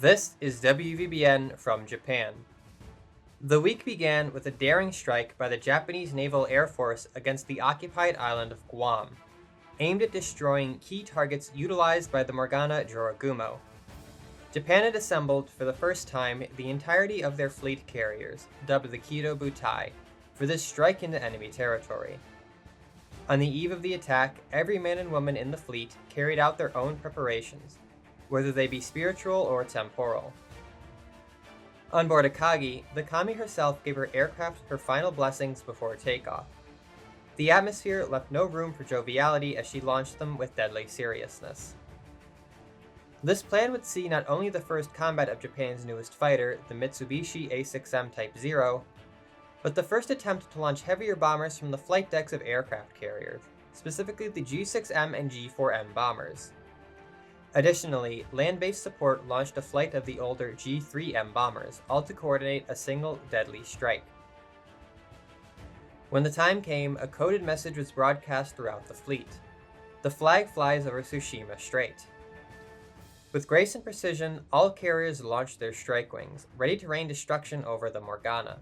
This is WVBN from Japan. The week began with a daring strike by the Japanese Naval Air Force against the occupied island of Guam, aimed at destroying key targets utilized by the Morgana Jorogumo. Japan had assembled for the first time the entirety of their fleet carriers, dubbed the Kido Butai, for this strike into enemy territory. On the eve of the attack, every man and woman in the fleet carried out their own preparations, whether they be spiritual or temporal. On board Akagi, the Kami herself gave her aircraft her final blessings before takeoff. The atmosphere left no room for joviality as she launched them with deadly seriousness. This plan would see not only the first combat of Japan's newest fighter, the Mitsubishi A6M Type 0, but the first attempt to launch heavier bombers from the flight decks of aircraft carriers, specifically the G6M and G4M bombers. Additionally, land-based support launched a flight of the older G3M bombers, all to coordinate a single deadly strike. When the time came, a coded message was broadcast throughout the fleet. The flag flies over Tsushima Strait. With grace and precision, all carriers launched their strike wings, ready to rain destruction over the Morgana.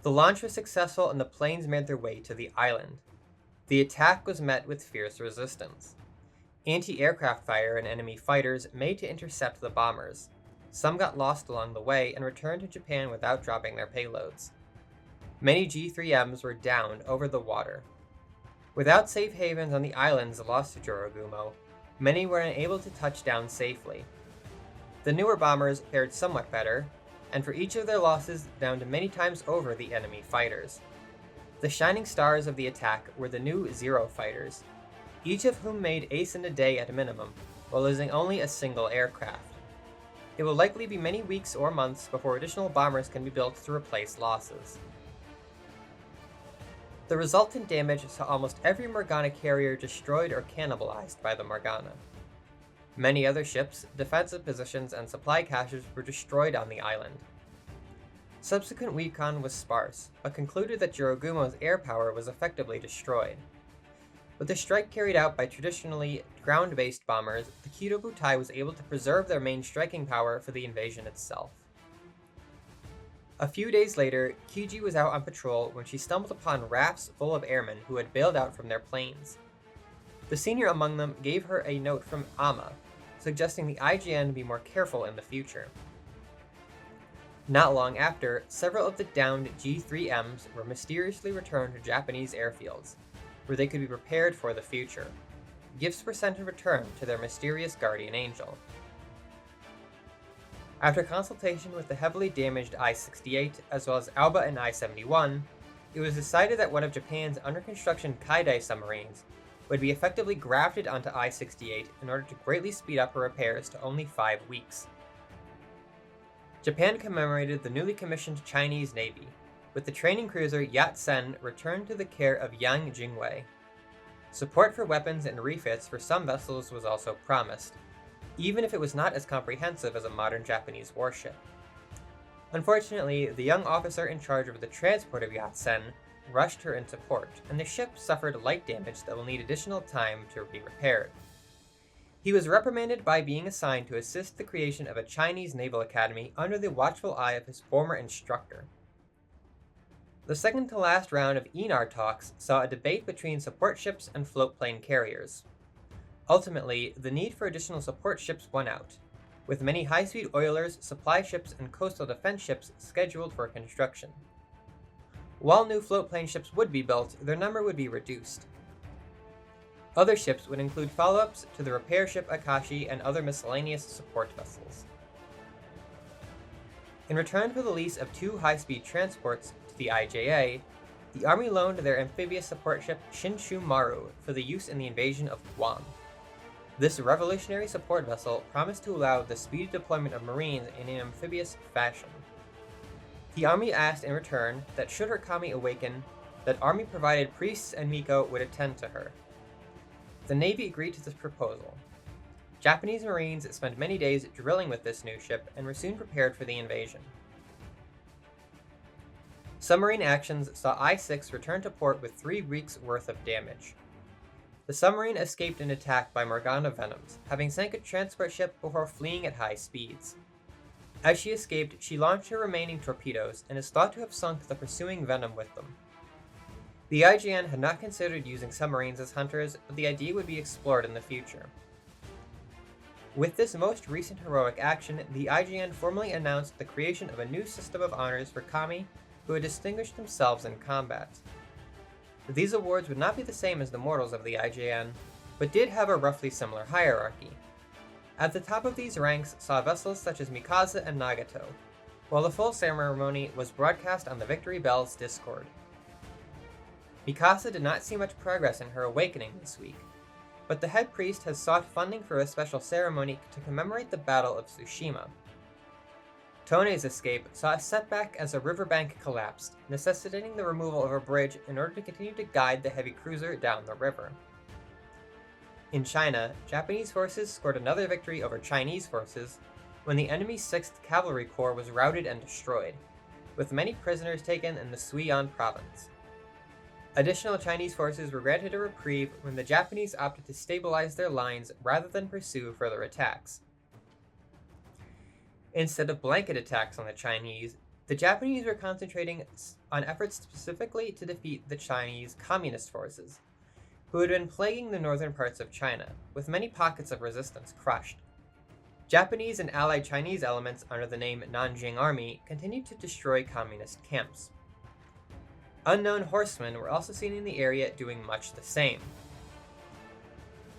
The launch was successful and the planes made their way to the island. The attack was met with fierce resistance. Anti-aircraft fire and enemy fighters made to intercept the bombers. Some got lost along the way and returned to Japan without dropping their payloads. Many G3Ms were downed over the water. Without safe havens on the islands lost to Jorogumo, many were unable to touch down safely. The newer bombers fared somewhat better, and for each of their losses downed many times over the enemy fighters. The shining stars of the attack were the new Zero fighters, each of whom made ace in a day at a minimum, while losing only a single aircraft. It will likely be many weeks or months before additional bombers can be built to replace losses. The resultant damage saw almost every Morgana carrier destroyed or cannibalized by the Morgana. Many other ships, defensive positions, and supply caches were destroyed on the island. Subsequent recon was sparse, but concluded that Jorogumo's air power was effectively destroyed. With the strike carried out by traditionally ground-based bombers, the Kido Butai was able to preserve their main striking power for the invasion itself. A few days later, Kiji was out on patrol when she stumbled upon rafts full of airmen who had bailed out from their planes. The senior among them gave her a note from Ama, suggesting the IJN be more careful in the future. Not long after, several of the downed G3Ms were mysteriously returned to Japanese airfields, where they could be prepared for the future. Gifts were sent in return to their mysterious guardian angel. After consultation with the heavily damaged I-68, as well as Alba and I-71, it was decided that one of Japan's under-construction Kaidai submarines would be effectively grafted onto I-68 in order to greatly speed up her repairs to only 5 weeks. Japan commemorated the newly commissioned Chinese Navy, with the training cruiser Yat-sen returned to the care of Yang Jingwei. Support for weapons and refits for some vessels was also promised, even if it was not as comprehensive as a modern Japanese warship. Unfortunately, the young officer in charge of the transport of Yat-sen rushed her into port, and the ship suffered light damage that will need additional time to be repaired. He was reprimanded by being assigned to assist the creation of a Chinese naval academy under the watchful eye of his former instructor. The second to last round of ENAR talks saw a debate between support ships and floatplane carriers. Ultimately, the need for additional support ships won out, with many high-speed oilers, supply ships, and coastal defense ships scheduled for construction. While new floatplane ships would be built, their number would be reduced. Other ships would include follow-ups to the repair ship Akashi and other miscellaneous support vessels. In return for the lease of 2 high-speed transports to the IJA, the Army loaned their amphibious support ship Shinshu Maru for the use in the invasion of Guam. This revolutionary support vessel promised to allow the speedy deployment of Marines in an amphibious fashion. The Army asked in return that should her Kami awaken, that Army-provided priests and Miko would attend to her. The Navy agreed to this proposal. Japanese Marines spent many days drilling with this new ship and were soon prepared for the invasion. Submarine actions saw I-6 return to port with 3 weeks' worth of damage. The submarine escaped an attack by Morgana Venoms, having sank a transport ship before fleeing at high speeds. As she escaped, she launched her remaining torpedoes and is thought to have sunk the pursuing Venom with them. The IJN had not considered using submarines as hunters, but the idea would be explored in the future. With this most recent heroic action, the IJN formally announced the creation of a new system of honors for Kami who had distinguished themselves in combat. These awards would not be the same as the mortals of the IJN, but did have a roughly similar hierarchy. At the top of these ranks saw vessels such as Mikasa and Nagato, while the full ceremony was broadcast on the Victory Bell's Discord. Mikasa did not see much progress in her awakening this week, but the head priest has sought funding for a special ceremony to commemorate the Battle of Tsushima. Tone's escape saw a setback as a riverbank collapsed, necessitating the removal of a bridge in order to continue to guide the heavy cruiser down the river. In China, Japanese forces scored another victory over Chinese forces when the enemy's 6th Cavalry Corps was routed and destroyed, with many prisoners taken in the Sui'an province. Additional Chinese forces were granted a reprieve when the Japanese opted to stabilize their lines rather than pursue further attacks. Instead of blanket attacks on the Chinese, the Japanese were concentrating on efforts specifically to defeat the Chinese Communist forces, who had been plaguing the northern parts of China, with many pockets of resistance crushed. Japanese and allied Chinese elements under the name Nanjing Army continued to destroy communist camps. Unknown horsemen were also seen in the area doing much the same.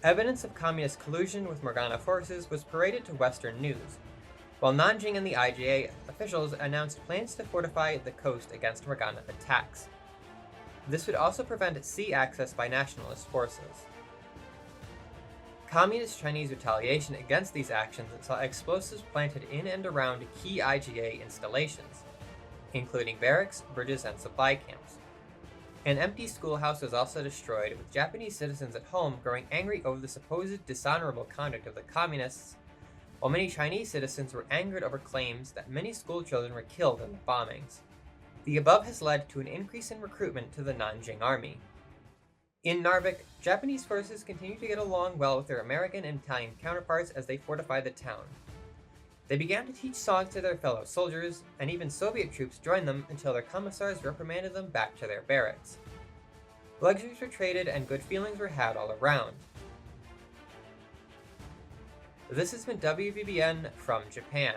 Evidence of communist collusion with Morgana forces was paraded to Western news, while Nanjing and the IJA officials announced plans to fortify the coast against Morgana attacks. This would also prevent sea access by nationalist forces. Communist Chinese retaliation against these actions saw explosives planted in and around key IJA installations, including barracks, bridges, and supply camps. An empty schoolhouse was also destroyed, with Japanese citizens at home growing angry over the supposed dishonorable conduct of the communists, while many Chinese citizens were angered over claims that many schoolchildren were killed in the bombings. The above has led to an increase in recruitment to the Nanjing Army. In Narvik, Japanese forces continue to get along well with their American and Italian counterparts as they fortify the town. They began to teach songs to their fellow soldiers, and even Soviet troops joined them until their commissars reprimanded them back to their barracks. Luxuries were traded and good feelings were had all around. This has been WVBN from Japan.